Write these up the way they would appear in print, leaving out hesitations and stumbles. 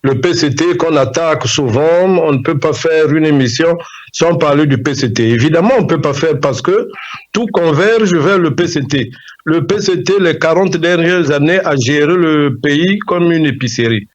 Le PCT qu'on attaque souvent, on ne peut pas faire une émission sans parler du PCT. Évidemment, on ne peut pas faire parce que tout converge vers le PCT. Le PCT, les 40 dernières années, a géré le pays comme une épicerie.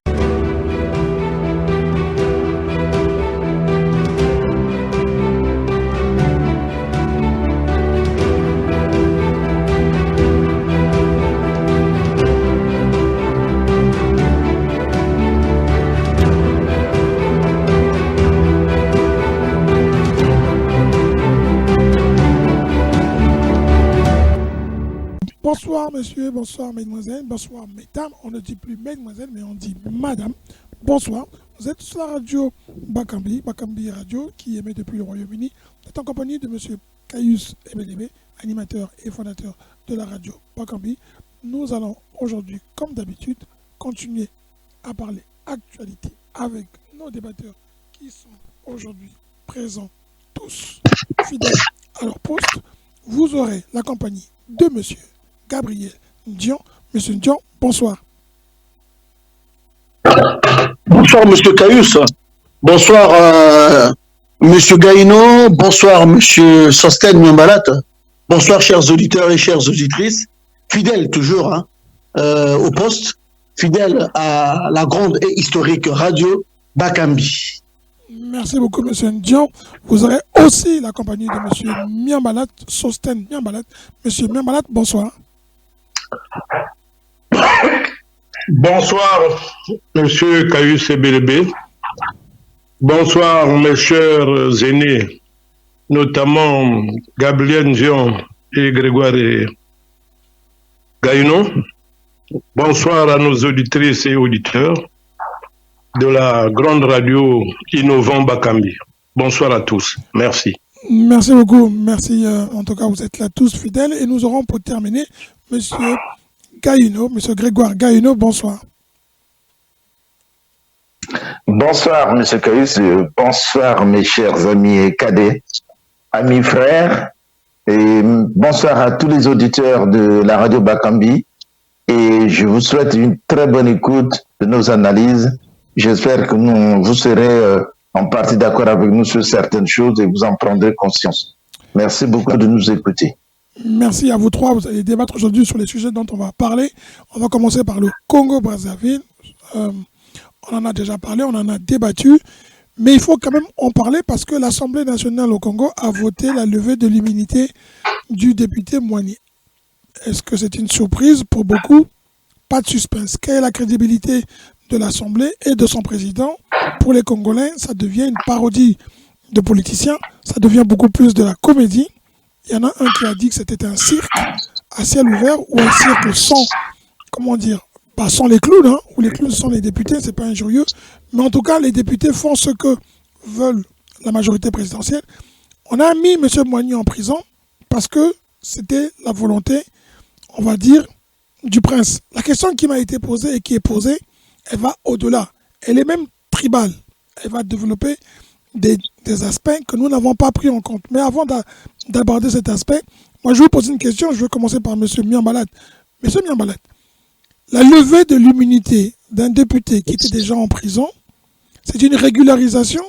Bonsoir monsieur, bonsoir mesdemoiselles, bonsoir mesdames. On ne dit plus mesdemoiselles, mais on dit madame. Bonsoir. Vous êtes sur la radio Bakambi Radio, qui émet depuis le Royaume-Uni. Vous êtes en compagnie de monsieur Caius Ebelebe, animateur et fondateur de la radio Bakambi. Nous allons aujourd'hui, comme d'habitude, continuer à parler actualité avec nos débatteurs qui sont aujourd'hui présents, tous fidèles à leur poste. Vous aurez la compagnie de monsieur Gabriel Dion. Monsieur Dion, bonsoir. Bonsoir, monsieur Caius. Bonsoir, monsieur Gaïno. Bonsoir, monsieur Sosten Miambalat. Bonsoir, chers auditeurs et chères auditrices. Fidèles toujours au poste, fidèles à la grande et historique radio Bakambi. Merci beaucoup, monsieur Dion. Vous aurez aussi la compagnie de monsieur Miambalat, Sosten Miambalat. Monsieur Miambalat, bonsoir. Bonsoir, monsieur Caius Ebelebe. Bonsoir, mes chers aînés, notamment Gabriel Dion et Grégoire Gaïno. Bonsoir à nos auditrices et auditeurs de la grande radio innovant Bakambi. Bonsoir à tous. Merci. Merci beaucoup. Merci. En tout cas, vous êtes là tous fidèles. Et nous aurons pour terminer monsieur Gaïno, monsieur Grégoire Gaïno. Bonsoir. Bonsoir, monsieur Caius. Bonsoir, mes chers amis et cadets, amis frères. Et bonsoir à tous les auditeurs de la radio Bakambi. Et je vous souhaite une très bonne écoute de nos analyses. J'espère que vous serez en partie d'accord avec nous sur certaines choses et vous en prendrez conscience. Merci beaucoup de nous écouter. Merci à vous trois. Vous allez débattre aujourd'hui sur les sujets dont on va parler. On va commencer par le Congo-Brazzaville. On en a déjà parlé, on en a débattu. Mais il faut quand même en parler parce que l'Assemblée nationale au Congo a voté la levée de l'immunité du député Moigny. Est-ce que c'est une surprise pour beaucoup? Pas de suspense. Quelle est la crédibilité de l'Assemblée et de son président? Pour les Congolais, ça devient une parodie de politiciens. Ça devient beaucoup plus de la comédie. Il y en a un qui a dit que c'était un cirque à ciel ouvert ou un cirque sans, comment dire, pas sans les clowns, où les clowns sont les députés, c'est pas injurieux. Mais en tout cas, les députés font ce que veulent la majorité présidentielle. On a mis M. Moigny en prison parce que c'était la volonté, on va dire, du prince. La question qui m'a été posée et qui est posée, elle va au-delà. Elle est même tribale. Elle va développer des aspects que nous n'avons pas pris en compte. Mais avant d'aborder cet aspect, moi je vais vous poser une question. Je vais commencer par M. Miambalat. M. Miambalat, la levée de l'immunité d'un député qui était déjà en prison, c'est une régularisation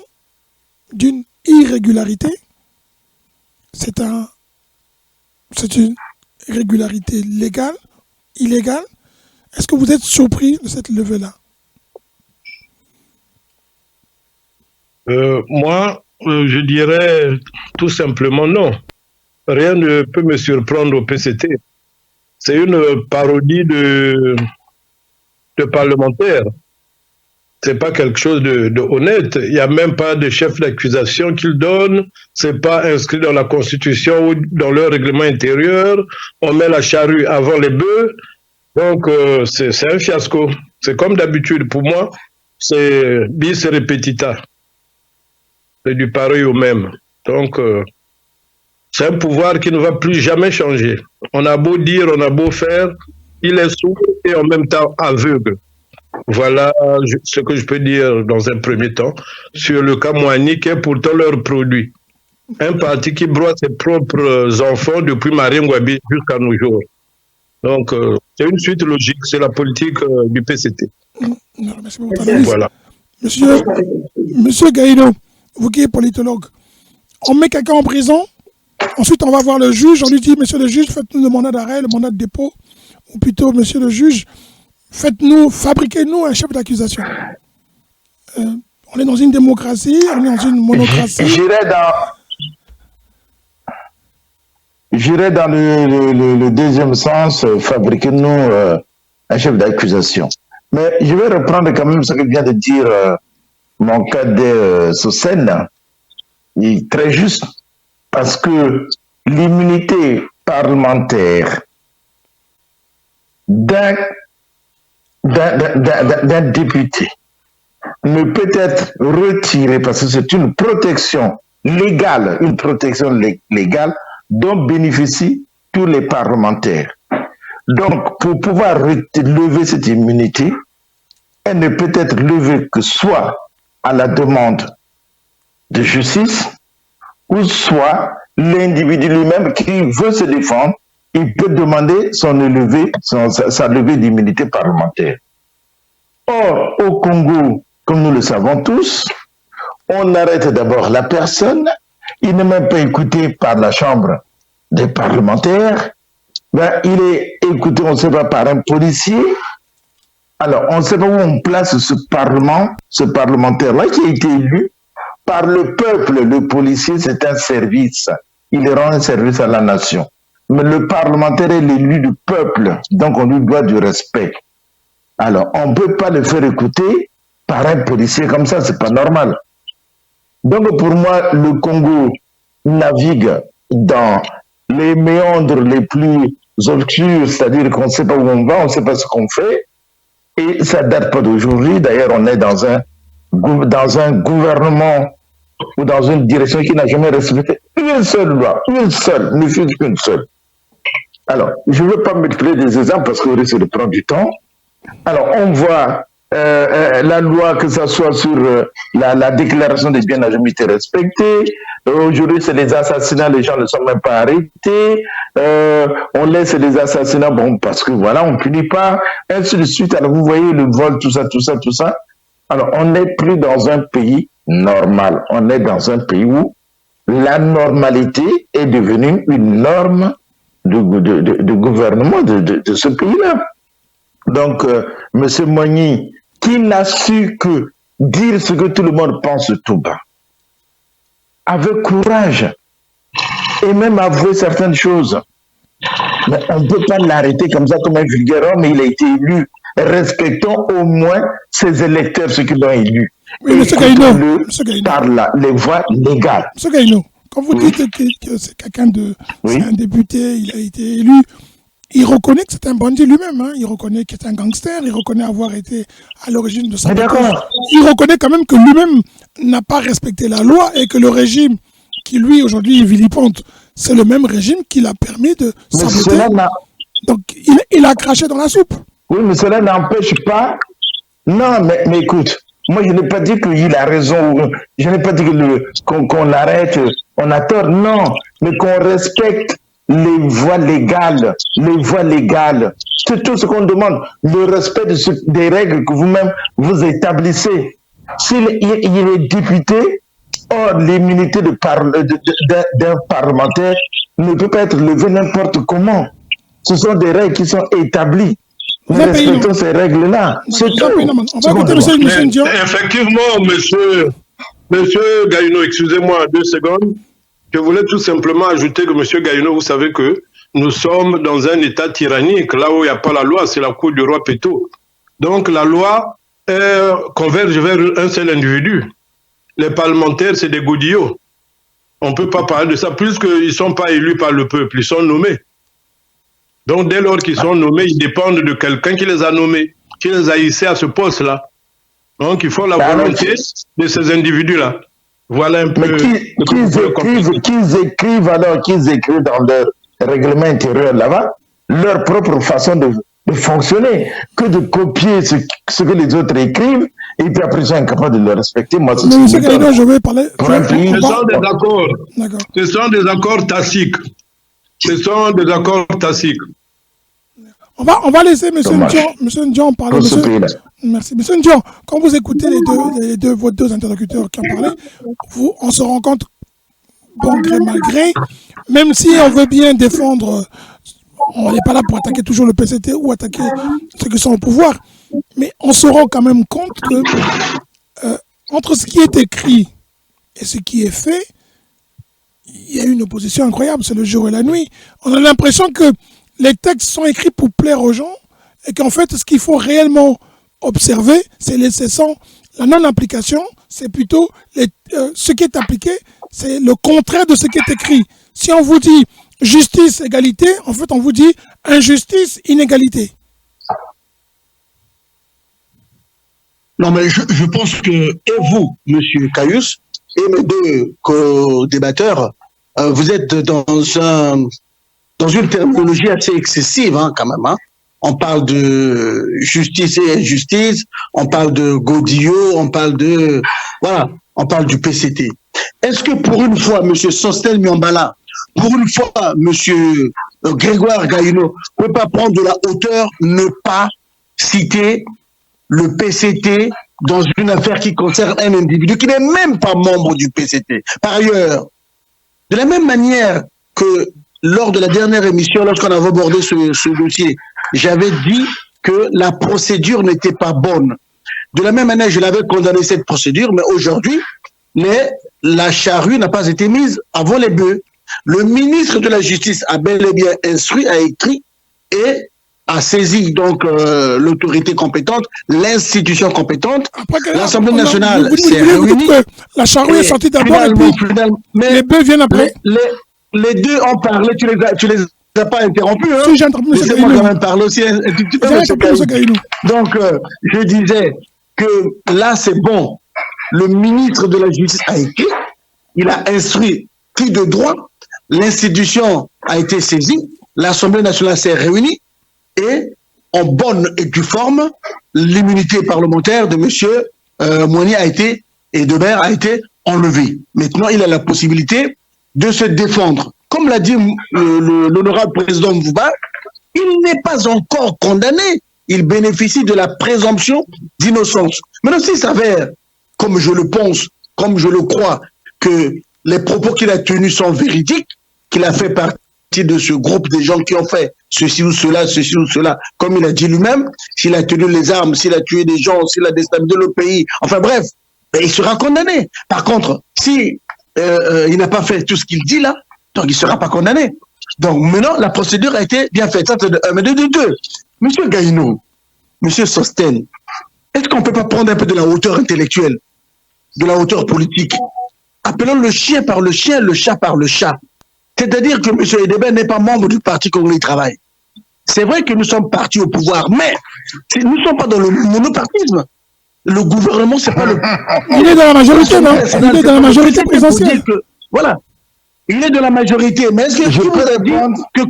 d'une irrégularité. C'est une régularité légale, illégale. Est-ce que vous êtes surpris de cette levée-là? Moi, je dirais tout simplement non. Rien ne peut me surprendre au PCT. C'est une parodie de parlementaire. C'est pas quelque chose de honnête. Il n'y a même pas de chef d'accusation qu'ils donnent. C'est pas inscrit dans la Constitution ou dans leur règlement intérieur. On met la charrue avant les bœufs. Donc, c'est un fiasco. C'est comme d'habitude. Pour moi, c'est bis repetita. C'est du pareil au même. Donc, c'est un pouvoir qui ne va plus jamais changer. On a beau dire, on a beau faire, il est sourd et en même temps aveugle. Voilà ce que je peux dire dans un premier temps sur le cas Moigny, qui est pourtant leur produit. Un parti qui broie ses propres enfants depuis Marien Ngouabi jusqu'à nos jours. Donc, c'est une suite logique, c'est la politique du PCT. Non, merci pour votre analyse. Voilà. Monsieur Gaïno, vous qui êtes politologue, on met quelqu'un en prison, ensuite on va voir le juge, on lui dit, monsieur le juge, faites-nous le mandat d'arrêt, le mandat de dépôt, ou plutôt, monsieur le juge, fabriquez-nous un chef d'accusation. On est dans une démocratie, on est dans une monocratie. J'irais dans le deuxième sens, fabriquez-nous un chef d'accusation. Mais je vais reprendre quand même ce que vient de dire mon cadet Sosen. Il est très juste, parce que l'immunité parlementaire d'un député ne peut être retirée parce que c'est une protection légale dont bénéficient tous les parlementaires. Donc, pour pouvoir lever cette immunité, elle ne peut être levée que soit à la demande de justice, ou soit l'individu lui-même qui veut se défendre, il peut demander sa levée d'immunité parlementaire. Or, au Congo, comme nous le savons tous, on arrête d'abord la personne, il n'est même pas écouté par la Chambre des parlementaires, il est écouté, on ne sait pas, par un policier. Alors, on ne sait pas où on place ce parlementaire-là qui a été élu par le peuple. Le policier, c'est un service. Il rend un service à la nation. Mais le parlementaire est l'élu du peuple, donc on lui doit du respect. Alors, on ne peut pas le faire écouter par un policier comme ça, c'est pas normal. Donc, pour moi, le Congo navigue dans les méandres les plus obscurs, c'est-à-dire qu'on ne sait pas où on va, on ne sait pas ce qu'on fait, et ça ne date pas d'aujourd'hui. D'ailleurs, on est dans un gouvernement ou dans une direction qui n'a jamais respecté une seule loi, ne fût qu'une seule. Alors, je ne veux pas multiplier des exemples parce qu'on risque de prendre du temps. Alors, on voit la loi, que ce soit sur la déclaration des biens à jamais été respectée. Aujourd'hui, c'est les assassinats, les gens ne sont même pas arrêtés. On laisse les assassinats, parce que voilà, on ne punit pas, ainsi de suite. Alors, vous voyez le vol, tout ça. Alors, on n'est plus dans un pays normal. On est dans un pays où la normalité est devenue une norme de gouvernement de ce pays-là. Donc, M. Moigny, qui n'a su que dire ce que tout le monde pense tout bas, avec courage, et même avouer certaines choses. Mais on ne peut pas l'arrêter comme ça, comme un vulgaire homme, mais il a été élu. Respectons au moins ses électeurs, ceux qui l'ont élu. Oui, M. Gaïno, par les voies légales. M. Gaïno, quand vous dites que c'est quelqu'un c'est un député, il a été élu, il reconnaît que c'est un bandit lui-même, hein. Il reconnaît qu'il est un gangster, il reconnaît avoir été à l'origine de ça. Il reconnaît quand même que lui-même n'a pas respecté la loi et que le régime qui, lui, aujourd'hui, vilipende, c'est le même régime qui l'a permis de saboter. Donc, il a craché dans la soupe. Oui, mais cela n'empêche pas... Non, mais écoute, moi, je n'ai pas dit qu'il a raison, je n'ai pas dit qu'on l'arrête, on a tort, non, mais qu'on respecte les voies légales, c'est tout ce qu'on demande, le respect des règles que vous-même vous établissez. S'il est député, or l'immunité d'un parlementaire ne peut pas être levée n'importe comment. Ce sont des règles qui sont établies. Nous respectons ces règles-là. C'est tout. Effectivement, monsieur Gaïno, excusez-moi 2 secondes. Je voulais tout simplement ajouter que monsieur Gaïno, vous savez que nous sommes dans un état tyrannique. Là où il n'y a pas la loi, c'est la cour du roi Péto. Donc la loi converge vers un seul individu. Les parlementaires, c'est des godillots. On ne peut pas parler de ça, puisqu'ils ne sont pas élus par le peuple, ils sont nommés. Donc dès lors qu'ils sont nommés, ils dépendent de quelqu'un qui les a nommés, qui les a hissés à ce poste-là. Donc il faut la volonté de ces individus-là. Voilà un peu... Mais qu'ils écrivent dans leur règlement intérieur là-bas, leur propre façon de fonctionner, que de copier ce que les autres écrivent, et puis après ils sont incapables de le respecter. Moi, c'est M. Gaïno, je vais parler... Ce sont des accords. Ce sont des accords tacites. Ce sont des accords tacites. On va laisser M. Dommage. Ndian parler. Pour ce pays-là. Merci. M. Ndian, quand vous écoutez vos deux interlocuteurs qui ont parlé, on se rend compte, bon gré mal gré, même si on veut bien défendre, on n'est pas là pour attaquer toujours le PCT ou attaquer ceux qui sont au pouvoir, mais on se rend quand même compte que entre ce qui est écrit et ce qui est fait, il y a une opposition incroyable, c'est le jour et la nuit. On a l'impression que les textes sont écrits pour plaire aux gens et qu'en fait, ce qu'il faut réellement observer, c'est la non-application, c'est plutôt ce qui est appliqué, c'est le contraire de ce qui est écrit. Si on vous dit justice, égalité, en fait, on vous dit injustice, inégalité. Non, mais je pense que, et vous, Monsieur Caius, et mes deux co-débatteurs, vous êtes dans une terminologie assez excessive, hein, quand même. Hein. On parle de justice et injustice, on parle de Godillot, on parle du PCT. Est-ce que pour une fois, Monsieur Sostel Miambala, pour une fois, Monsieur Grégoire Gaïno, ne peut pas prendre de la hauteur, ne pas citer le PCT dans une affaire qui concerne un individu qui n'est même pas membre du PCT. Par ailleurs, de la même manière que lors de la dernière émission, lorsqu'on avait abordé ce dossier, j'avais dit que la procédure n'était pas bonne. De la même manière, je l'avais condamné cette procédure, mais aujourd'hui, la charrue n'a pas été mise avant les bœufs. Le ministre de la Justice a bel et bien instruit, a écrit et a saisi donc l'autorité compétente, l'institution compétente. L'Assemblée nationale s'est réunie. La charrue est sortie d'abord et puis les bœufs viennent après. Les deux ont parlé, tu les as pas interrompus. Hein? Si, j'ai interrompu M. Gaïnou. Laissez-moi quand même parler aussi un petit peu, M. Gaïnou. Donc, je disais que là, c'est bon. Le ministre de la Justice a écrit, il a instruit qui de droit, l'institution a été saisie, l'Assemblée nationale s'est réunie, et en bonne et due forme, l'immunité parlementaire de M. Moigny et Debert a été enlevée. Maintenant, il a la possibilité de se défendre. Comme l'a dit l'honorable président Mvouba, il n'est pas encore condamné. Il bénéficie de la présomption d'innocence. Maintenant, s'il s'avère, comme je le pense, comme je le crois, que les propos qu'il a tenus sont véridiques, qu'il a fait partie de ce groupe de gens qui ont fait ceci ou cela, comme il a dit lui-même, s'il a tenu les armes, s'il a tué des gens, s'il a déstabilisé le pays, enfin bref, il sera condamné. Par contre, si il n'a pas fait tout ce qu'il dit là, donc il ne sera pas condamné. Donc maintenant, la procédure a été bien faite. Ça, c'est de un, mais de deux. Monsieur Gaïno, Monsieur Sosten, est-ce qu'on ne peut pas prendre un peu de la hauteur intellectuelle, de la hauteur politique? Appelons le chien par le chien, le chat par le chat. C'est-à-dire que M. Edebert n'est pas membre du Parti Congolais du Travail. C'est vrai que nous sommes partis au pouvoir, mais nous ne sommes pas dans le monopartisme. Le gouvernement, c'est pas le... Il est dans la majorité, non? Il est dans la majorité présidentielle. Voilà. Il est de la majorité. Mais est-ce que qui vous a dit que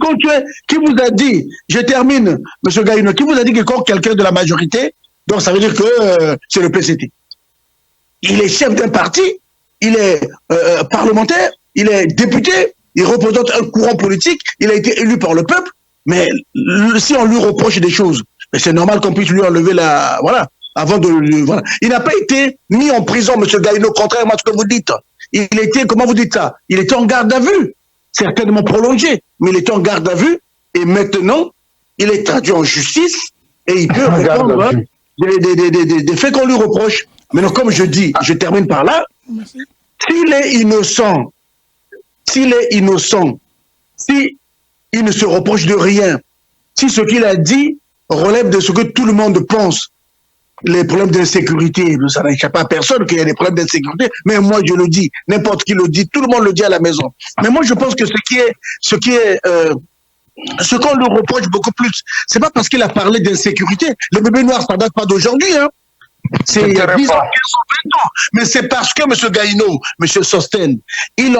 qui vous a dit, je termine, M. Gaïno, qui vous a dit que quand quelqu'un est de la majorité, donc ça veut dire que c'est le PCT. Il est chef d'un parti, il est parlementaire, il est député, il représente un courant politique, il a été élu par le peuple, mais si on lui reproche des choses, c'est normal qu'on puisse lui enlever la... Voilà. Avant de... Voilà. Il n'a pas été mis en prison, M. Gaïno, contrairement à ce que vous dites. Il était, comment vous dites ça? Il était en garde à vue, certainement prolongé, mais il était en garde à vue, et maintenant, il est traduit en justice, et il peut répondre des faits qu'on lui reproche. Maintenant, comme je dis, je termine par là, s'il est innocent, s'il ne se reproche de rien, si ce qu'il a dit relève de ce que tout le monde pense, les problèmes d'insécurité, ça n'échappe à personne qu'il y a des problèmes d'insécurité, mais moi je le dis, n'importe qui le dit, tout le monde le dit à la maison. Mais moi je pense que ce qu'on lui reproche beaucoup plus, c'est pas parce qu'il a parlé d'insécurité. Les bébés noirs, ça date pas d'aujourd'hui, hein. C'est il y a 10 ans, 15 ans, 20 ans. Mais c'est parce que M. Gaïno, M. Sosten, il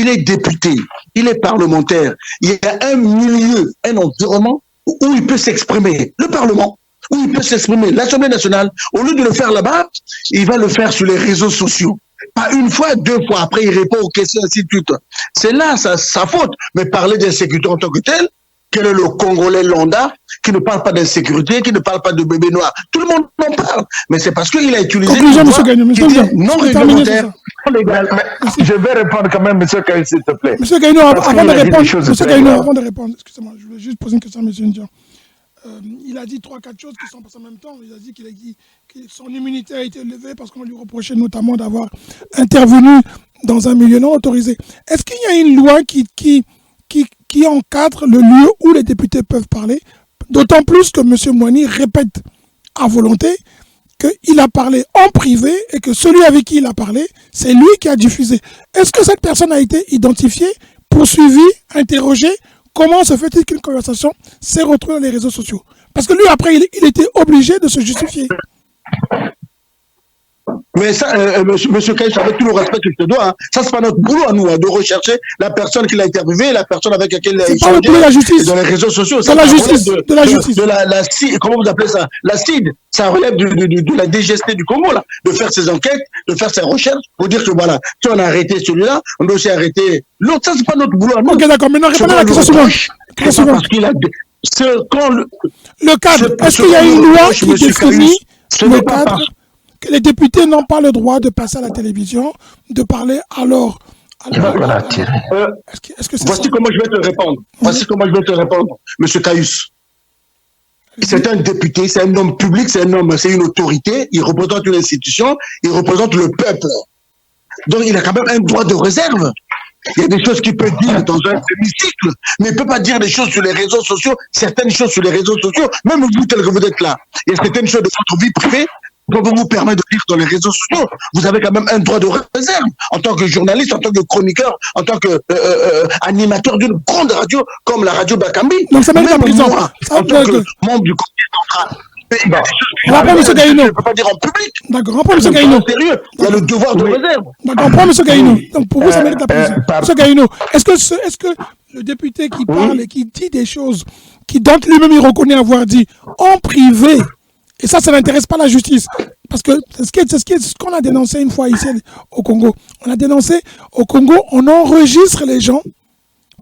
est député, il est parlementaire. Il y a un milieu, un environnement où il peut s'exprimer. Le Parlement, où il peut s'exprimer. L'Assemblée nationale, au lieu de le faire là-bas, il va le faire sur les réseaux sociaux. Pas une fois, deux fois. Après, il répond aux questions, ainsi de suite. C'est là sa faute. Mais parler d'insécurité en tant que tel, Quel est le Congolais lambda qui ne parle pas d'insécurité, qui ne parle pas de bébé noir? Tout le monde en parle. Mais c'est parce qu'il a utilisé Conclusion, M. Gagnon, non réglementaire. Je vais répondre quand même, M. Kayu, s'il te plaît. M. Gagnon, avant de répondre, excusez-moi, je voulais juste poser une question à M. Ndian. Il a dit 3-4 choses qui sont passées en même temps. Il a dit que son immunité a été levée parce qu'on lui reprochait notamment d'avoir intervenu dans un milieu non autorisé. Est-ce qu'il y a une loi qui encadre le lieu où les députés peuvent parler? D'autant plus que M. Moani répète à volonté qu'il a parlé en privé et que celui avec qui il a parlé, c'est lui qui a diffusé. Est-ce que cette personne a été identifiée, poursuivie, interrogée? Comment se fait-il qu'une conversation s'est retrouvée dans les réseaux sociaux? Parce que lui, après, il était obligé de se justifier. Mais ça, monsieur Kaïs, avec tout le respect que je te dois, hein, ça c'est pas notre boulot à nous, hein, de rechercher la personne qui l'a interviewé, la personne avec laquelle il a échangé. C'est pas le boulot de la justice. Dans les réseaux sociaux. De la justice. De la justice. Comment vous appelez ça? La CID. Ça relève de la DGST du Congo, là. De faire ses enquêtes, de faire ses recherches, pour dire que voilà, si on a arrêté celui-là, on doit aussi arrêter l'autre. Ça c'est pas notre boulot à nous. Ok, d'accord. Maintenant, répondez à la question suivante. Parce qu'il a, le cadre, est-ce qu'il y a une loi qui définit le cadre que les députés n'ont pas le droit de passer à la télévision, de parler alors est-ce que voici comment je vais te répondre. Voici comment je vais te répondre, monsieur Caius. C'est un député, c'est un homme public, c'est une autorité, il représente une institution, il représente le peuple. Donc il a quand même un droit de réserve. Il y a des choses qu'il peut dire dans un hémicycle, mais il ne peut pas dire des choses sur les réseaux sociaux, certaines choses sur les réseaux sociaux, même vous tel que vous êtes là. Il y a certaines choses de votre vie privée qu'on vous permet de dire dans les réseaux sociaux. Vous avez quand même un droit de réserve en tant que journaliste, en tant que chroniqueur, en tant que animateur d'une grande radio comme la radio Bakambi. Donc ça mérite la prison. En tant que membre du comité central. On reprend M. Gaïno. Je ne peux pas dire en public. D'accord, on prend M. Gaïno. Il y a le devoir de réserve. D'accord, on prend M. Gaïno. Donc pour vous, ça mérite la prison. M. Gaïno, est-ce que le député qui parle et qui dit des choses, dont lui-même il reconnaît avoir dit en privé, et ça n'intéresse pas la justice, parce que c'est ce qu'on a dénoncé une fois ici au Congo. On a dénoncé au Congo, on enregistre les gens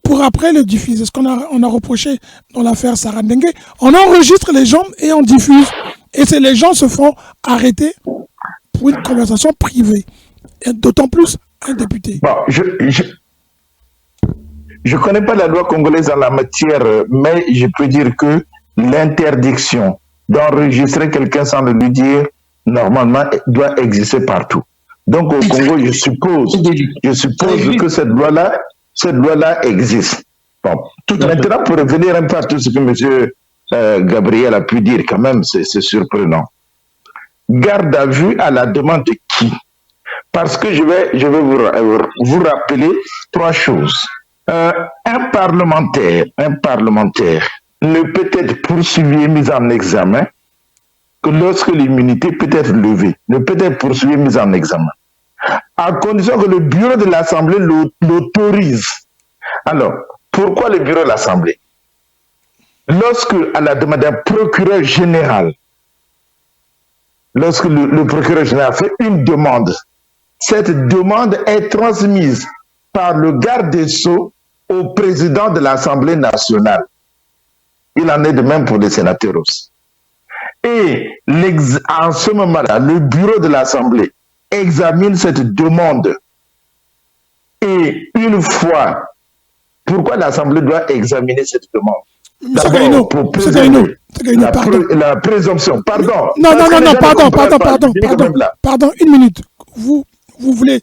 pour après le diffuser. Ce qu'on a reproché dans l'affaire Sarah Ndenge. On enregistre les gens et on diffuse. Et les gens se font arrêter pour une conversation privée. Et d'autant plus un député. Bon, je connais pas la loi congolaise en la matière, mais je peux dire que l'interdiction d'enregistrer quelqu'un sans le lui dire, normalement, doit exister partout. Donc au Congo, je suppose que cette loi-là existe. Bon. Maintenant, pour revenir un peu à tout ce que M. Gabriel a pu dire, quand même, c'est surprenant. Garde à vue à la demande de qui? Parce que je vais vous rappeler 3 choses. Un parlementaire ne peut être poursuivi et mis en examen que lorsque l'immunité peut être levée, ne peut être poursuivi et mis en examen, à condition que le bureau de l'Assemblée l'autorise. Alors, pourquoi le bureau de l'Assemblée? Lorsque, à la demande d'un procureur général, lorsque le procureur général fait une demande, cette demande est transmise par le garde des Sceaux au président de l'Assemblée nationale. Il en est de même pour les sénateurs aussi. Et en ce moment-là, le bureau de l'Assemblée examine cette demande. Et une fois, pourquoi l'Assemblée doit examiner cette demande? D'abord, pour préserver la présomption. Pardon. Non, pardon, une minute. Vous voulez,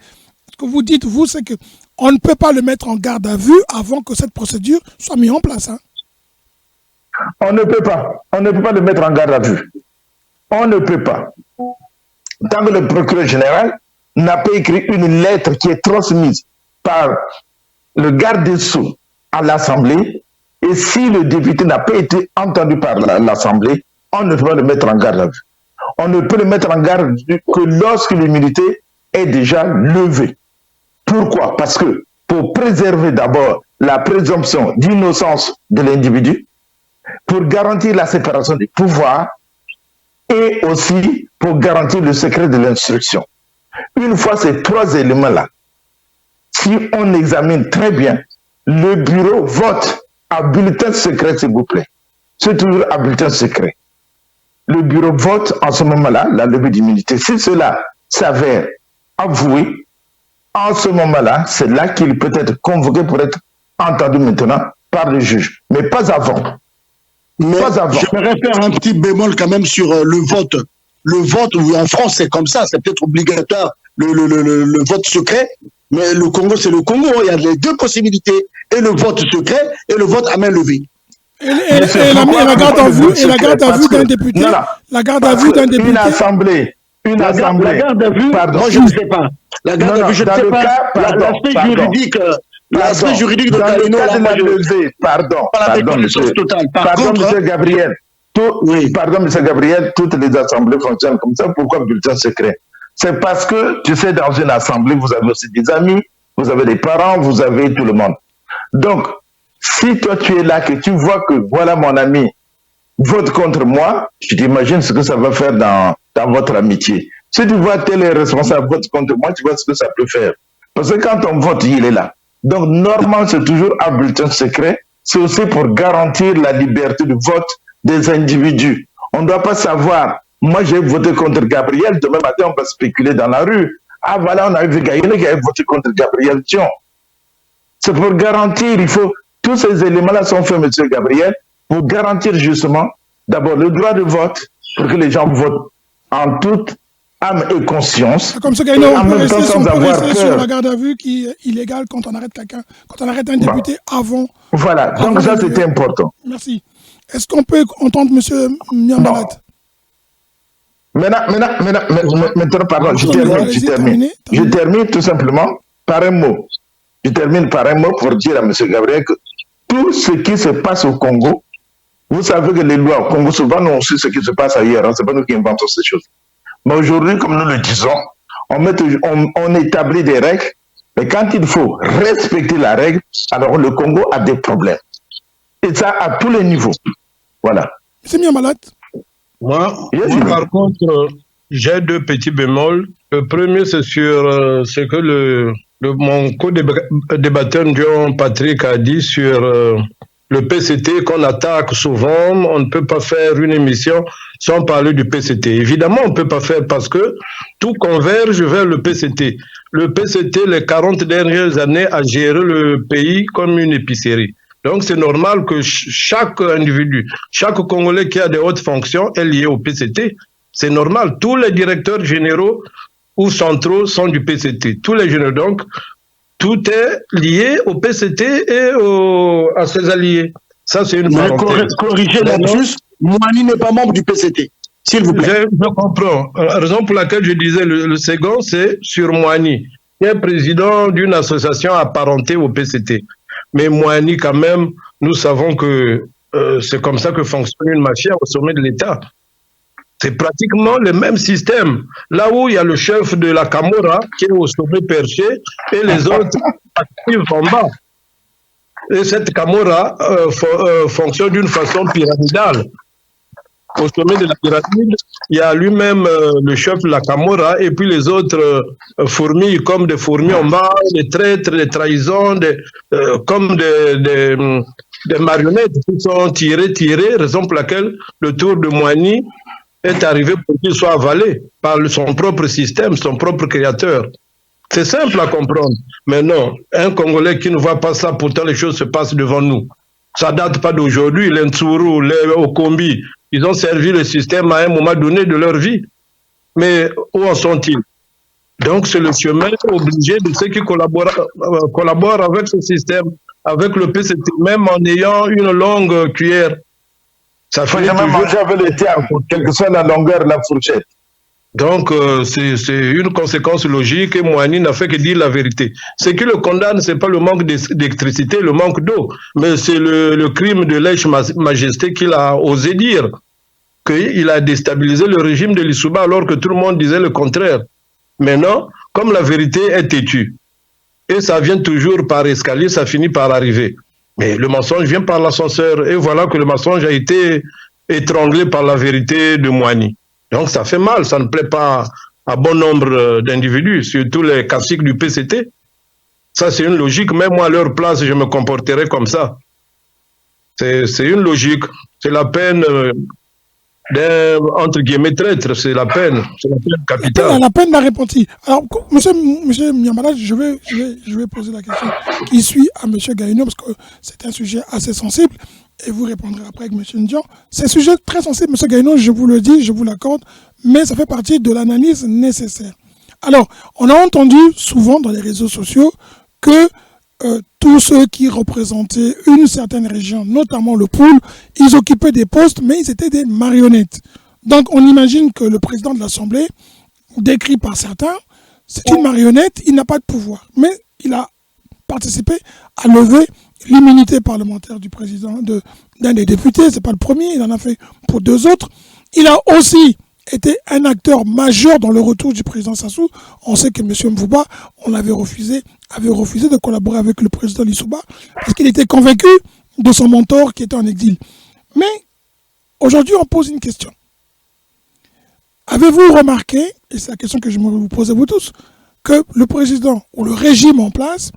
ce que vous dites, vous, c'est qu'on ne peut pas le mettre en garde à vue avant que cette procédure soit mise en place. Hein? On ne peut pas le mettre en garde à vue. On ne peut pas. Tant que le procureur général n'a pas écrit une lettre qui est transmise par le garde des Sceaux à l'Assemblée, et si le député n'a pas été entendu par l'Assemblée, on ne peut pas le mettre en garde à vue. On ne peut le mettre en garde à vue que lorsque l'immunité est déjà levée. Pourquoi? Parce que pour préserver d'abord la présomption d'innocence de l'individu, pour garantir la séparation des pouvoirs et aussi pour garantir le secret de l'instruction. Une fois ces 3 éléments-là, si on examine très bien, le bureau vote à bulletin secret, s'il vous plaît. C'est toujours à bulletin secret. Le bureau vote en ce moment-là la levée d'immunité. Si cela s'avère avoué, en ce moment-là, c'est là qu'il peut être convoqué pour être entendu maintenant par le juge. Mais pas avant. Mais j'aimerais faire un petit bémol quand même sur le vote. Le vote, en France, c'est comme ça, c'est peut-être obligatoire, le vote secret, mais le Congo, c'est le Congo. Il y a les deux possibilités, et le vote secret, et le vote à main levée. Et la garde à vue d'un député. La garde à vue d'un député. Une assemblée. La garde à vue, pardon. moi je ne sais pas. La garde à vue, je ne sais pas. L'aspect juridique de Gaïno, pardon, monsieur Gabriel. Pardon, monsieur Gabriel, toutes les assemblées fonctionnent comme ça. Pourquoi bulletin secret? C'est parce que, tu sais, dans une assemblée, vous avez aussi des amis, vous avez des parents, vous avez tout le monde. Donc, si toi tu es là, que tu vois que voilà mon ami vote contre moi, tu t'imagines ce que ça va faire dans votre amitié. Si tu vois tel est responsable vote contre moi, tu vois ce que ça peut faire. Parce que quand on vote, il est là. Donc, normalement, c'est toujours un bulletin secret. C'est aussi pour garantir la liberté de vote des individus. On ne doit pas savoir, moi j'ai voté contre Gabriel, demain matin on va spéculer dans la rue. Ah voilà, on a vu Gaïno qui a voté contre Gabriel Thion. C'est pour garantir, tous ces éléments-là sont faits, M. Gabriel, pour garantir justement, d'abord le droit de vote, pour que les gens votent en toute âme et conscience. Comme ça, Gaïno, on peut rester sur la garde à vue qui est illégale quand on arrête quelqu'un, quand on arrête un député avant. Voilà, donc ça c'était important. Merci. Est-ce qu'on peut entendre M. Miambalat? Maintenant, pardon, je termine tout simplement par un mot. Je termine par un mot pour dire à M. Gabriel que tout ce qui se passe au Congo, vous savez que les lois au Congo, souvent, nous on sait ce qui se passe ailleurs, hein, ce n'est pas nous qui inventons ces choses. Mais aujourd'hui, comme nous le disons, on établit des règles, mais quand il faut respecter la règle, alors le Congo a des problèmes. Et ça à tous les niveaux. Voilà. C'est bien malade. Moi, par contre, j'ai deux petits bémols. Le premier, c'est sur ce que mon co-débatteur John Patrick a dit sur le PCT qu'on attaque souvent. On ne peut pas faire une émission sans parler du PCT. Évidemment, on ne peut pas faire parce que tout converge vers le PCT. Le PCT, les 40 dernières années, a géré le pays comme une épicerie. Donc, c'est normal que chaque individu, chaque Congolais qui a des hautes fonctions est lié au PCT. C'est normal. Tous les directeurs généraux ou centraux sont du PCT. Tous les généraux. Donc, tout est lié au PCT et à ses alliés. Ça, c'est une parenthèse. Corriger là-dessus, Moani n'est pas membre du PCT. S'il vous plaît. Je comprends. La raison pour laquelle je disais le second, c'est sur Moani, qui est président d'une association apparentée au PCT. Mais Moani, quand même, nous savons que c'est comme ça que fonctionne une machine au sommet de l'État. C'est pratiquement le même système. Là où il y a le chef de la Camorra qui est au sommet perché et les autres actifs en bas. Et cette Camorra fonctionne d'une façon pyramidale. Au sommet de la pyramide, il y a lui-même le chef de la Camorra et puis les autres fourmis, comme des fourmis en bas, des traîtres, des trahisons, comme des marionnettes qui sont tirées, raison pour laquelle le tour de Moani est arrivé pour qu'il soit avalé par son propre système, son propre créateur. C'est simple à comprendre. Mais non, un Congolais qui ne voit pas ça, pourtant les choses se passent devant nous. Ça ne date pas d'aujourd'hui. Les Ntsuru, les Okombi, ils ont servi le système à un moment donné de leur vie. Mais où en sont-ils? Donc c'est le chemin obligé de ceux qui collaborent avec ce système, avec le PCT, même en ayant une longue cuillère. Ça fait jamais manger avec les termes, quelle que soit la longueur de la fourchette. Donc, c'est une conséquence logique et Moani n'a fait que dire la vérité. Ce qui le condamne, ce n'est pas le manque d'électricité, le manque d'eau, mais c'est le crime de lèche-majesté qu'il a osé dire, qu'il a déstabilisé le régime de Lissouba alors que tout le monde disait le contraire. Mais non, comme la vérité est têtue, et ça vient toujours par escalier, ça finit par arriver. Mais le mensonge vient par l'ascenseur, et voilà que le mensonge a été étranglé par la vérité de Moani. Donc ça fait mal, ça ne plaît pas à bon nombre d'individus, surtout les caciques du PCT. Ça c'est une logique, même moi à leur place je me comporterais comme ça. C'est une logique. C'est la peine d'un, entre guillemets, traître. C'est la peine capitale. La peine d'un repenti. Alors, monsieur Nyambala, je vais poser la question qui suit à monsieur Gaïno, parce que c'est un sujet assez sensible, et vous répondrez après avec monsieur Ndian. C'est un sujet très sensible, monsieur Gaïno, je vous le dis, je vous l'accorde, mais ça fait partie de l'analyse nécessaire. Alors, on a entendu souvent dans les réseaux sociaux que tous ceux qui représentaient une certaine région, notamment le Poul, ils occupaient des postes, mais ils étaient des marionnettes. Donc, on imagine que le président de l'Assemblée, décrit par certains, c'est une marionnette, il n'a pas de pouvoir. Mais il a participé à lever l'immunité parlementaire du président, d'un des députés. C'est pas le premier, il en a fait pour 2 autres. Il a aussi été un acteur majeur dans le retour du président Sassou. On sait que M. Mvouba, on avait refusé de collaborer avec le président Lissouba parce qu'il était convaincu de son mentor qui était en exil. Mais aujourd'hui, on pose une question. Avez-vous remarqué, et c'est la question que je me vous pose à vous tous, que le président ou le régime en place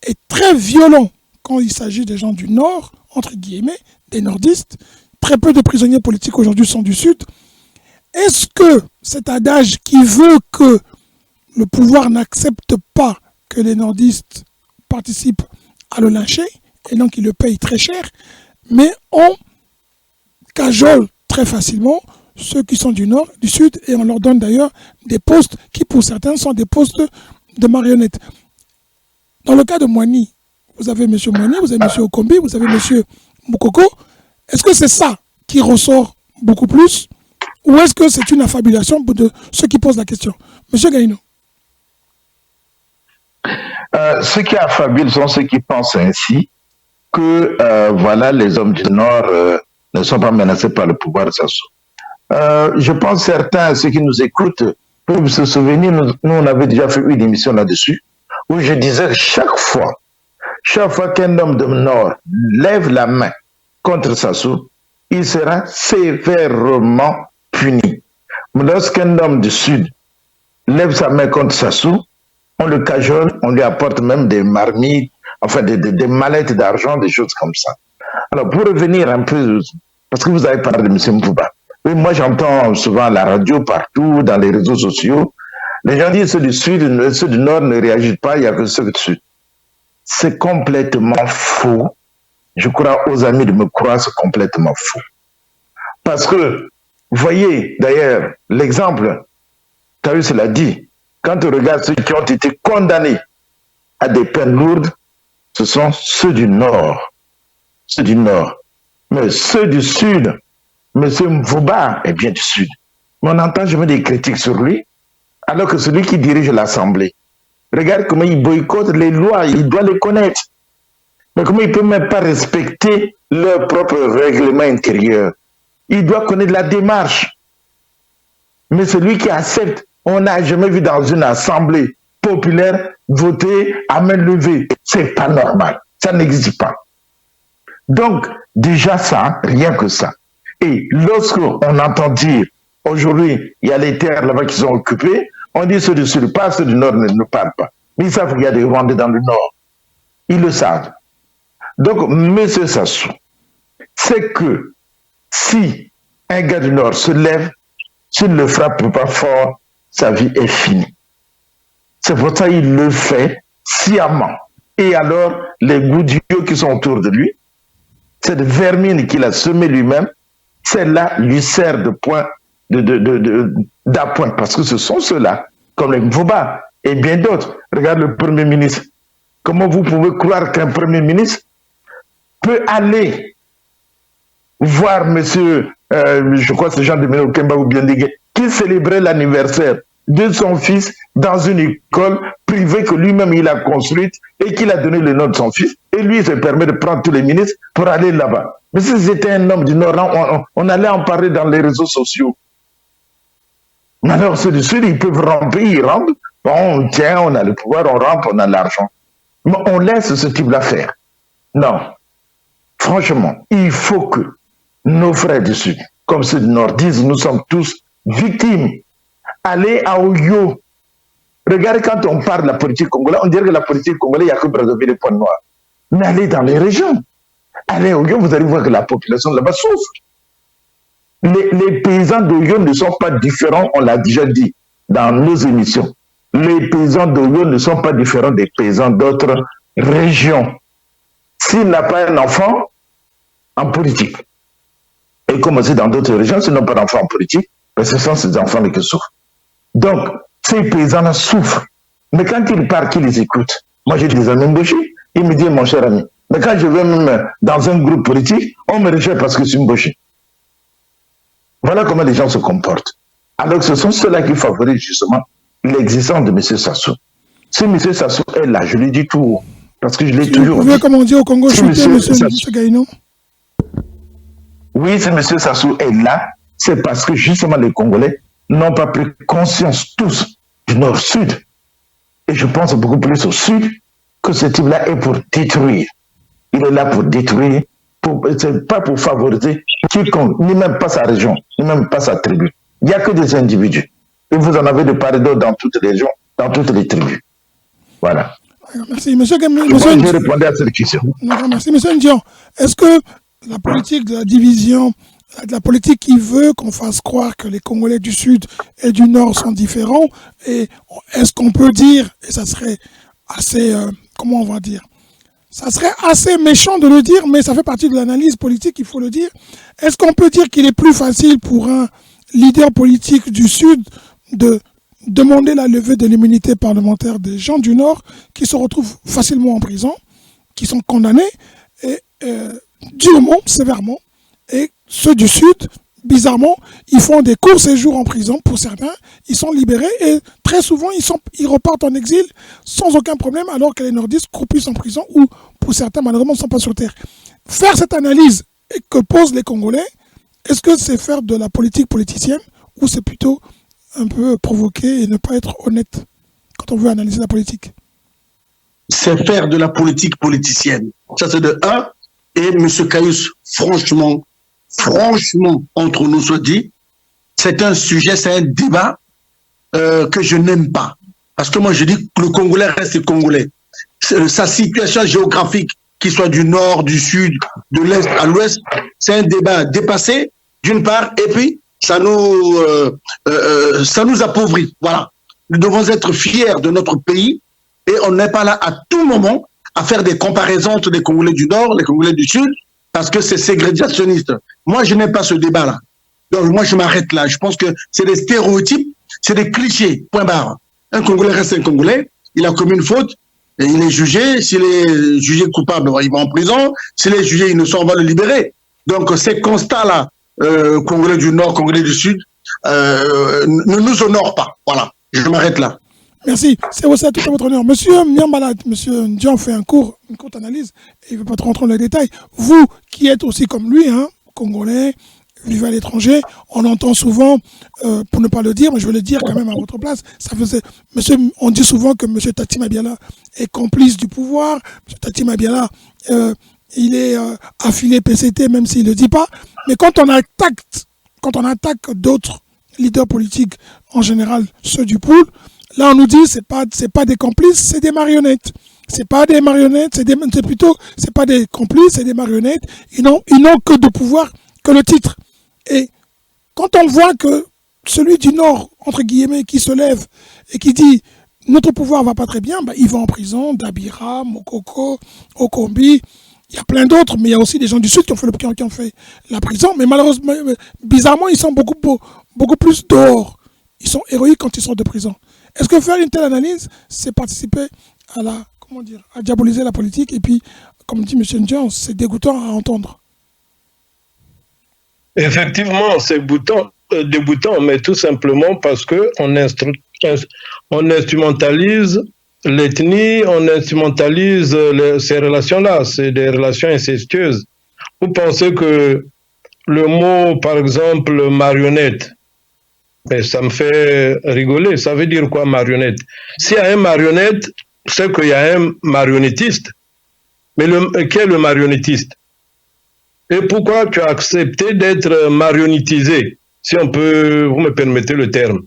est très violent quand il s'agit des gens du Nord, entre guillemets, des nordistes. Très peu de prisonniers politiques aujourd'hui sont du Sud. Est-ce que cet adage qui veut que le pouvoir n'accepte pas que les nordistes participent à le lyncher, et donc ils le payent très cher, mais on cajole très facilement ceux qui sont du Nord, du Sud, et on leur donne d'ailleurs des postes qui, pour certains, sont des postes de marionnettes. Dans le cas de Moigny, vous avez M. Moigny, vous avez M. Okombi, vous avez M. Moukoko. Est-ce que c'est ça qui ressort beaucoup plus, ou est-ce que c'est une affabulation de ceux qui posent la question? M. Gaïno. Ceux qui affabulent sont ceux qui pensent ainsi que voilà, les hommes du Nord ne sont pas menacés par le pouvoir de Sassou. Je pense certains, ceux qui nous écoutent, peuvent se souvenir, nous on avait déjà fait une émission là-dessus, où je disais chaque fois qu'un homme du Nord lève la main contre Sassou, il sera sévèrement puni. Mais lorsqu'un homme du Sud lève sa main contre Sassou, on le cajole, on lui apporte même des marmites, enfin des mallettes d'argent, des choses comme ça. Alors pour revenir un peu, parce que vous avez parlé de M. Mvouba, oui, moi j'entends souvent à la radio, partout, dans les réseaux sociaux, les gens disent ceux du Sud, ceux du Nord ne réagissent pas, il n'y a que ceux du Sud. C'est complètement faux. Je crois aux amis de me croire, c'est complètement faux. Parce que, vous voyez, d'ailleurs, l'exemple, Taïus l'a dit, quand on regarde ceux qui ont été condamnés à des peines lourdes, ce sont ceux du Nord. Ceux du Nord. Mais ceux du Sud, M. Mvouba est bien du Sud. Mais on entend jamais des critiques sur lui, alors que celui qui dirige l'Assemblée, regarde comment il boycotte les lois, il doit les connaître. Mais comment il ne peut même pas respecter leur propre règlement intérieur? Il doit connaître la démarche. Mais celui qui accepte, on n'a jamais vu dans une assemblée populaire voter à main levée. C'est pas normal. Ça n'existe pas. Donc, déjà ça, rien que ça. Et lorsqu'on entend dire, aujourd'hui, il y a les terres là-bas qui sont occupées, on dit ceux du Sud, pas ceux du Nord ne parlent pas. Mais ils savent qu'il y a des Rwandais dans le Nord. Ils le savent. Donc, M. Sassou, c'est que si un gars du Nord se lève, s'il ne le frappe pas fort, sa vie est finie. C'est pour ça qu'il le fait sciemment. Et alors, les goudiots qui sont autour de lui, cette vermine qu'il a semée lui-même, celle-là lui sert de point, d'appoint, parce que ce sont ceux-là, comme les Mvouba et bien d'autres. Regarde le Premier ministre. Comment vous pouvez croire qu'un Premier ministre peut aller voir monsieur, je crois que c'est Jean de Méno Kemba ou bien Dégué, qui célébrait l'anniversaire de son fils dans une école privée que lui-même il a construite et qu'il a donné le nom de son fils. Et lui, il se permet de prendre tous les ministres pour aller là-bas. Mais si c'était un homme du Nord, on allait en parler dans les réseaux sociaux. Mais alors, ceux du Sud, ils peuvent ramper, ils rampent. Bon, tiens, on a le pouvoir, on rampe, on a l'argent. Mais on laisse ce type-là faire. Non. Franchement, il faut que nos frères du Sud, comme ceux du Nord, disent nous sommes tous victimes. Allez à Oyo. Regardez, quand on parle de la politique congolaise, on dirait que la politique congolaise, il n'y a que Brazzaville et Pointe-Noire. Mais allez dans les régions. Allez, Oyo, vous allez voir que la population là-bas souffre. Les paysans d'Oyo ne sont pas différents, on l'a déjà dit dans nos émissions. Les paysans d'Oyo ne sont pas différents des paysans d'autres régions. S'il n'a pas un enfant en politique, et comme aussi dans d'autres régions, s'ils n'ont pas d'enfants en politique, ben ce sont ces enfants-là qui souffrent. Donc, ces paysans-là souffrent. Mais quand ils partent, qu'ils les écoutent. Moi, j'ai des amis Mboshi, ils me disent, mon cher ami, mais quand je vais même dans un groupe politique, on me rejette parce que je suis Mboshi. Voilà comment les gens se comportent. Alors que ce sont ceux-là qui favorisent justement l'existence de M. Sassou. Si M. Sassou est là, je lui dis tout haut, parce que je l'ai toujours dit. Vous pouvez, comme on dit au Congo, chuter M. Gaïno? Oui, si M. Sassou est là, c'est parce que justement les Congolais n'ont pas pris conscience tous du nord-sud. Et je pense beaucoup plus au sud que ce type-là est pour détruire. Il est là pour détruire, c'est pas pour favoriser quiconque, ni même pas sa région, ni même pas sa tribu. Il n'y a que des individus. Et vous en avez de part et d'autre dans toutes les régions, dans toutes les tribus. Voilà. Merci. Monsieur je répondais à cette question. Merci, monsieur Ndion. Est-ce que la politique de la division, de la politique qui veut qu'on fasse croire que les Congolais du Sud et du Nord sont différents, et est-ce qu'on peut dire, et ça serait assez, comment on va dire, ça serait assez méchant de le dire, mais ça fait partie de l'analyse politique, il faut le dire. Est-ce qu'on peut dire qu'il est plus facile pour un leader politique du Sud de demander la levée de l'immunité parlementaire des gens du Nord qui se retrouvent facilement en prison, qui sont condamnés, et durement, sévèrement, et ceux du Sud, bizarrement, ils font des courts séjours en prison pour certains, ils sont libérés et très souvent ils repartent en exil sans aucun problème alors que les nordistes croupissent en prison ou pour certains malheureusement ne sont pas sur terre. Faire cette analyse que posent les Congolais, est-ce que c'est faire de la politique politicienne ou c'est plutôt un peu provoquer et ne pas être honnête quand on veut analyser la politique? C'est faire de la politique politicienne. Ça c'est de un. Et M. Caius, franchement, entre nous soit dit, c'est un sujet, c'est un débat que je n'aime pas. Parce que moi, je dis que le Congolais reste Congolais. Sa situation géographique, qu'il soit du nord, du sud, de l'est à l'ouest, c'est un débat dépassé, d'une part, et puis ça nous appauvrit. Voilà. Nous devons être fiers de notre pays et on n'est pas là à tout moment à faire des comparaisons entre les Congolais du nord, les Congolais du sud, parce que c'est ségrégationniste. Moi, je n'aime pas ce débat-là. Donc, moi, je m'arrête là. Je pense que c'est des stéréotypes, c'est des clichés, point barre. Un Congolais reste un Congolais, il a commis une faute, et il est jugé. S'il est jugé coupable, il va en prison. S'il est jugé innocent, on va le libérer. Donc, ces constats-là, Congolais du nord, Congolais du sud, ne nous honorent pas. Voilà, je m'arrête là. Merci, c'est aussi à tout à votre honneur. Monsieur Miambala, monsieur Ndion fait une courte analyse, et il ne veut pas trop rentrer dans les détails. Vous, qui êtes aussi comme lui, hein, Congolais, vivez à l'étranger, on entend souvent, pour ne pas le dire, mais je vais le dire quand même à votre place, on dit souvent que monsieur Tati Mabiala est complice du pouvoir, monsieur Tati Mabiala, il est affilié PCT, même s'il ne le dit pas, mais quand on attaque d'autres leaders politiques, en général ceux du pool, là, on nous dit c'est pas des complices, c'est des marionnettes. C'est pas des marionnettes, c'est pas des complices, c'est des marionnettes. Ils n'ont que de pouvoir, que le titre. Et quand on voit que celui du Nord, entre guillemets, qui se lève et qui dit notre pouvoir va pas très bien, bah, il va en prison, Dabira, Mokoko, Okombi. Il y a plein d'autres, mais il y a aussi des gens du Sud qui ont fait la prison. Mais malheureusement, bizarrement, ils sont beaucoup plus dehors. Ils sont héroïques quand ils sortent de prison. Est-ce que faire une telle analyse, c'est participer à diaboliser la politique? Et puis, comme dit M. Ndion, c'est dégoûtant à entendre. Effectivement, c'est dégoûtant, mais tout simplement parce qu'on instrumentalise l'ethnie, on instrumentalise ces relations-là. C'est des relations incestueuses. Vous pensez que le mot, par exemple, marionnette, mais ça me fait rigoler. Ça veut dire quoi, marionnette? S'il y a un marionnette, c'est qu'il y a un marionnettiste. Mais qui est le marionnettiste? Et pourquoi tu as accepté d'être marionnettisé, si on peut, vous me permettez le terme?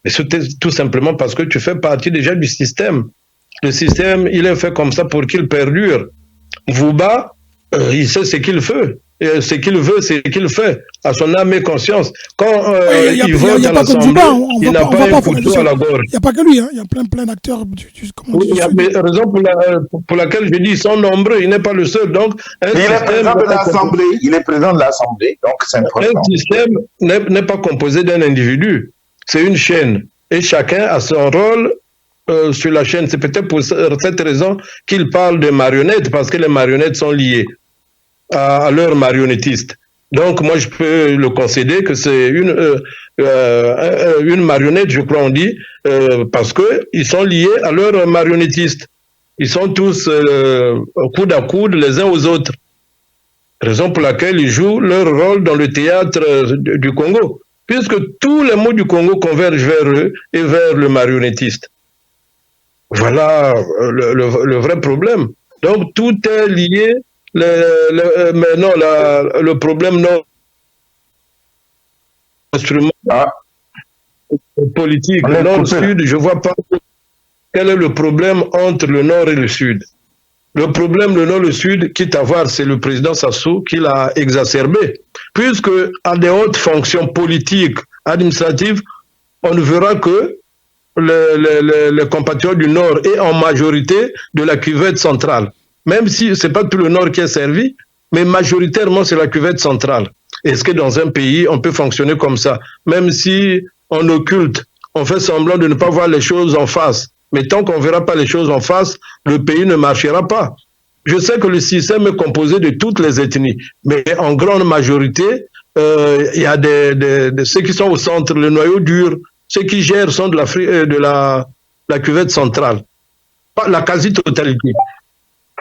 Mais c'est tout simplement parce que tu fais partie déjà du système. Le système, il est fait comme ça pour qu'il perdure. Vouba, il sait ce qu'il veut. Et ce qu'il veut, c'est ce qu'il fait, à son âme et conscience. Quand il vote à l'Assemblée, il n'a pas un couteau à la gorge. Il n'y a pas que lui, hein. Il y a plein d'acteurs. Oui, il y a une raison pour laquelle je dis qu'ils sont nombreux, il n'est pas le seul. Donc, il est président de l'Assemblée, il est président de l'Assemblée, donc c'est important. Un système n'est pas composé d'un individu, c'est une chaîne. Et chacun a son rôle sur la chaîne. C'est peut-être pour cette raison qu'il parle de marionnettes, parce que les marionnettes sont liées à leurs marionnettistes. Donc, moi, je peux le concéder que c'est une marionnette, je crois on dit, parce qu'ils sont liés à leurs marionnettistes. Ils sont tous coude à coude les uns aux autres. Raison pour laquelle ils jouent leur rôle dans le théâtre du Congo, puisque tous les mots du Congo convergent vers eux et vers le marionnettiste. Voilà le vrai problème. Donc, tout est lié. Mais non, le problème, non. Instrument politique, nord-sud, je ne vois pas quel est le problème entre le nord et le sud. Le problème, le nord et le sud, quitte à voir, c'est le président Sassou qui l'a exacerbé. Puisque, à des hautes fonctions politiques, administratives, on ne verra que les compatriotes du nord et en majorité de la cuvette centrale. Même si ce n'est pas tout le Nord qui est servi, mais majoritairement c'est la cuvette centrale. Est-ce que dans un pays, on peut fonctionner comme ça? Même si on occulte, on fait semblant de ne pas voir les choses en face. Mais tant qu'on ne verra pas les choses en face, le pays ne marchera pas. Je sais que le système est composé de toutes les ethnies, mais en grande majorité, il y a ceux qui sont au centre, le noyau dur, ceux qui gèrent sont de la cuvette centrale. Pas la quasi-totalité.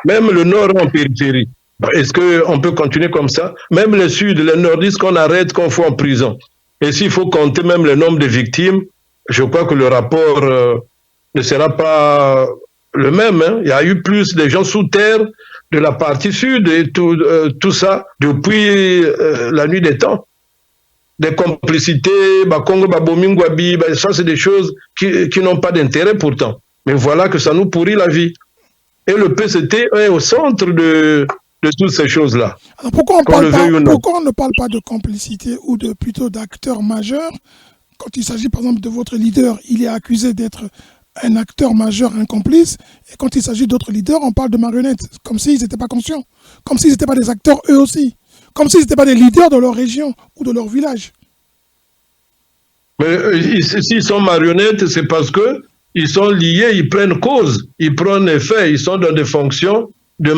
Même le nord en périphérie. Est-ce qu'on peut continuer comme ça? Même le sud, les nordistes qu'on arrête, qu'on fout en prison. Et s'il faut compter même le nombre de victimes, je crois que le rapport ne sera pas le même. Hein. Il y a eu plus de gens sous terre de la partie sud et tout ça depuis la nuit des temps. Des complicités, Congo, Bomingwabi, ça c'est des choses qui n'ont pas d'intérêt pourtant. Mais voilà que ça nous pourrit la vie. Et le PCT est au centre de toutes ces choses-là. Alors pourquoi on ne parle pas de complicité ou plutôt d'acteurs majeurs quand il s'agit par exemple de votre leader, il est accusé d'être un acteur majeur, un complice, et quand il s'agit d'autres leaders, on parle de marionnettes, comme s'ils n'étaient pas conscients, comme s'ils n'étaient pas des acteurs eux aussi, comme s'ils n'étaient pas des leaders de leur région ou de leur village. Mais s'ils sont marionnettes, c'est parce que ils sont liés, ils prennent cause, ils prennent effet, ils sont dans des fonctions de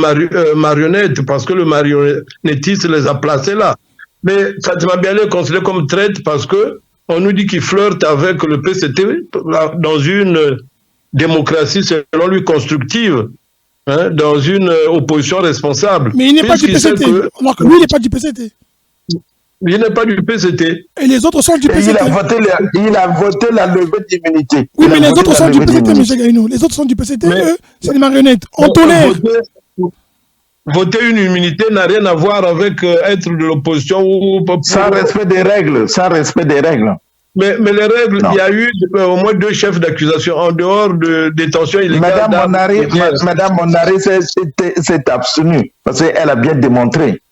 marionnettes parce que le marionnettiste les a placés là. Mais Fatima Bialé est considéré comme traître parce que on nous dit qu'il flirte avec le PCT dans une démocratie selon lui constructive, hein, dans une opposition responsable. Mais il n'est pas du PCT. Alors que lui, il n'est pas du PCT. Il n'est pas du PCT. Et les autres sont du PCT. Il a voté la levée d'immunité. Oui, mais les autres sont du PCT, M. Gaïno. Les autres sont du PCT, eux, c'est des marionnettes. On tolère. Voter une immunité n'a rien à voir avec être de l'opposition ou... Sans respect des règles, sans respect des règles. Mais les règles, non. Il y a eu au moins 2 chefs d'accusation en dehors de détention illégale. Madame Monari s'est abstenue parce qu'elle a bien démontré.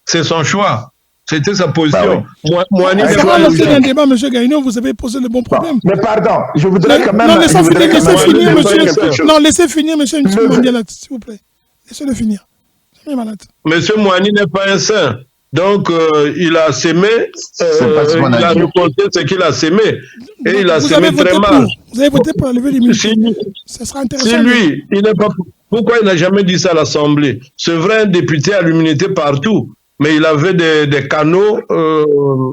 C'est son choix. C'était sa position. Bah oui. C'est un débat, M. Gaïno, vous avez posé le bon problème. Mais pardon, je voudrais quand même... Non, laissez finir, monsieur. Non, laissez finir, monsieur Mandialat, s'il vous plaît. Laissez-le finir. Monsieur Moani n'est pas un saint. Donc, il a sémé, il a reporté ce qu'il a sémé. Et il a sémé très mal. Vous avez voté pour la levée d'immunité. Ça sera intéressant. Si lui, il n'est pas... Pourquoi il n'a jamais dit ça à l'Assemblée? C'est vrai, un député a l'immunité partout. Mais il avait des canaux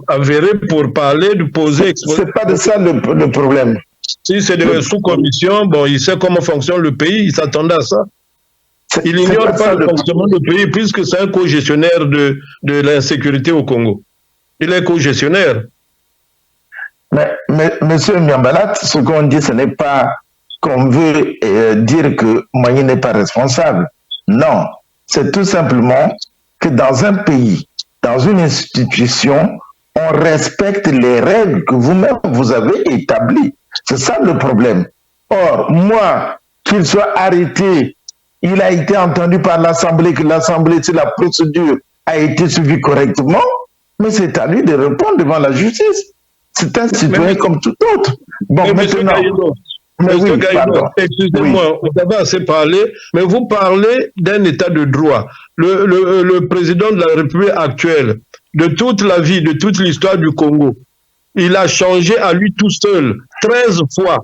avérés pour parler, de poser... C'est pas de ça le problème. Si c'est des sous-commissions, bon, il sait comment fonctionne le pays, il s'attendait à ça. Il n'ignore pas le fonctionnement du pays puisque c'est un co-gestionnaire de l'insécurité au Congo. Il est co-gestionnaire. Mais monsieur Miambalat, ce qu'on dit, ce n'est pas qu'on veut dire que Moigny n'est pas responsable. Non, c'est tout simplement que dans un pays, dans une institution, on respecte les règles que vous-même vous avez établies. C'est ça le problème. Or, moi, qu'il soit arrêté il a été entendu par l'Assemblée, que l'Assemblée, si la procédure a été suivie correctement, mais c'est à lui de répondre devant la justice. C'est un citoyen comme tout autre. Bon, maintenant... Monsieur Gaïno, excusez-moi, vous avez assez parlé, mais vous parlez d'un état de droit. Le président de la République actuelle, de toute la vie, de toute l'histoire du Congo, il a changé à lui tout seul 13 fois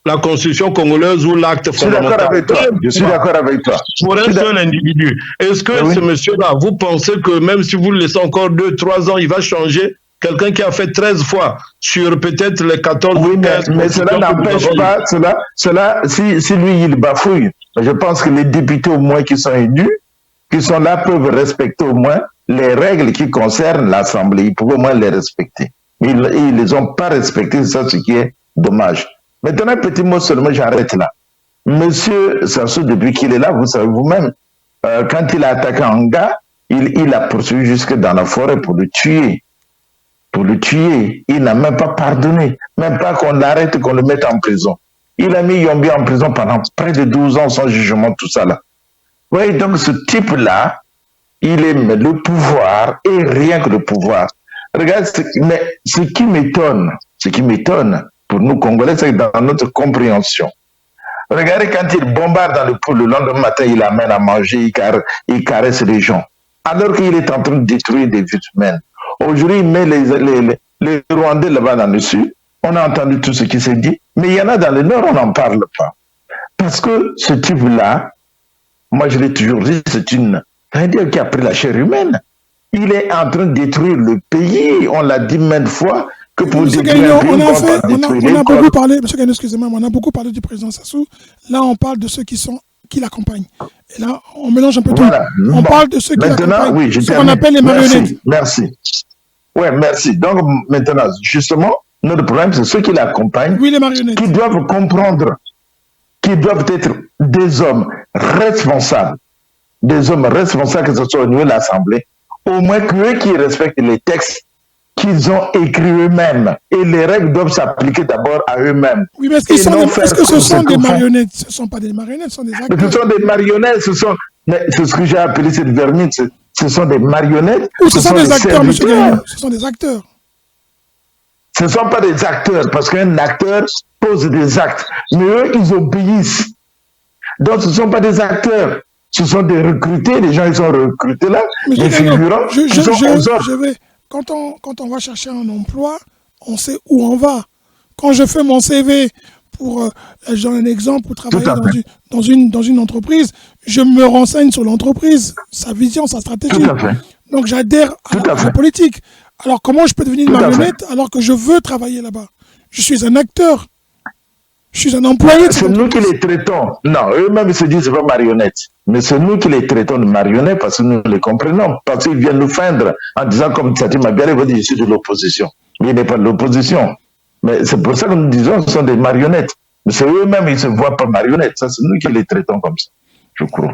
la constitution congolaise ou l'acte fondamental. Je suis d'accord avec toi. Pour un seul individu. Est-ce que ce monsieur-là, vous pensez que même si vous le laissez encore 2-3 ans, il va changer? Quelqu'un qui a fait 13 fois sur peut-être les 14 ou 15... mais cela n'empêche pas, si lui il bafouille, je pense que les députés au moins qui sont élus, qui sont là, peuvent respecter au moins les règles qui concernent l'Assemblée. Ils peuvent au moins les respecter. Mais ils ne les ont pas respectées, c'est ça ce qui est dommage. Maintenant, un petit mot seulement, j'arrête là. Monsieur Sassou, depuis qu'il est là, vous savez vous-même, quand il a attaqué un gars, il a poursuivi jusque dans la forêt pour le tuer. Pour le tuer. Il n'a même pas pardonné. Même pas qu'on l'arrête, qu'on le mette en prison. Il a mis Yombi en prison pendant près de 12 ans sans jugement, tout ça là. Oui, donc ce type-là, il aime le pouvoir et rien que le pouvoir. Regarde, mais ce qui m'étonne pour nous Congolais, c'est dans notre compréhension. Regardez quand il bombarde dans le poule, le lendemain matin, il amène à manger, il caresse les gens. Alors qu'il est en train de détruire des vies humaines. Aujourd'hui, il met les Rwandais là-bas dans le sud. On a entendu tout ce qui s'est dit. Mais il y en a dans le nord, on n'en parle pas. Parce que ce type-là, moi je l'ai toujours dit, c'est un dieu qui a pris la chair humaine. Il est en train de détruire le pays. On l'a dit maintes fois. Que pour Gaïno, on a beaucoup parlé, monsieur Gaïno, excusez-moi, on a beaucoup parlé du président Sassou. Là, on parle de ceux qui l'accompagnent. Et là, on mélange un peu tout. On parle de ceux qui l'accompagnent, oui, ce qu'on appelle les marionnettes. Merci. Ouais, merci. Donc, maintenant, justement, notre problème, c'est ceux qui l'accompagnent, oui, les marionnettes, qui doivent comprendre, qui doivent être des hommes responsables, que ce soit au niveau de l'Assemblée, au moins qu'eux qui respectent les textes qu'ils ont écrits eux-mêmes. Et les règles doivent s'appliquer d'abord à eux-mêmes. Oui, mais est-ce que ce sont des marionnettes? Ce ne sont pas des marionnettes, ce sont des acteurs. Mais ce sont des marionnettes, c'est ce que j'ai appelé cette vermine, ce sont des marionnettes. Ou ce sont des acteurs, monsieur Gaïno. Ce sont des acteurs. Ce ne sont pas des acteurs, parce qu'un acteur pose des actes. Mais eux, ils obéissent. Donc, ce ne sont pas des acteurs. Ce sont des recrutés, les gens, ils sont recrutés là, des figurants, qui sont aux ordres. Quand on va chercher un emploi, on sait où on va. Quand je fais mon CV pour, je donne un exemple, pour travailler dans une entreprise, je me renseigne sur l'entreprise, sa vision, sa stratégie. Donc j'adhère à la politique. Alors comment je peux devenir une marionnette alors que je veux travailler là-bas? Je suis un acteur. Je suis un employé. C'est nous qui les traitons. Non, eux-mêmes se disent pas marionnettes. Mais c'est nous qui les traitons de marionnettes parce que nous les comprenons. Parce qu'ils viennent nous feindre en disant, comme Tati Mabiala, il va dire, je suis de l'opposition. Mais il n'est pas de l'opposition. Mais c'est pour ça que nous disons que ce sont des marionnettes. Mais c'est eux-mêmes, ils ne se voient pas marionnettes. Ça, c'est nous qui les traitons comme ça, je crois.